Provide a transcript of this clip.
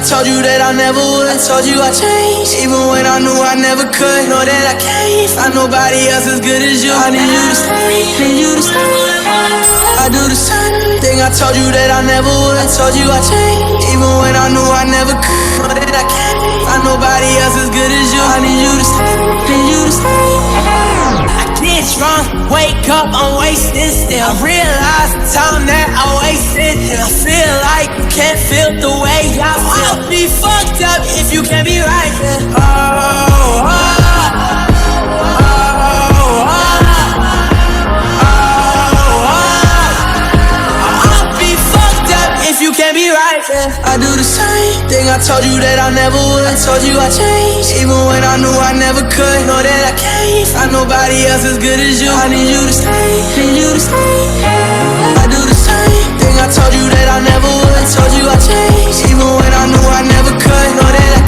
told you that I never would. I told you I changed, even when I knew I never could. Know that I can't find nobody else as good as you. I need you to stay, need you to stay. I do the same thing, I told you that I never would. I told you I changed, even when I knew I never could. Know that I can't find nobody else as good as you. I need you to stay, need you to stay. I get drunk, wake up, I'm wasted still. I realize the time that I wasted, and I feel like you can't feel the way I feel. I'll be fucked up if you can't be right there. Oh, oh, you can't be right, yeah. I do the same thing, I told you that I never would. I told you I changed, even when I knew I never could. Know that I can't find nobody else as good as you. I need you to stay, need you to stay. I do the same thing, I told you that I never would. I told you I changed, even when I knew I never could. Know that I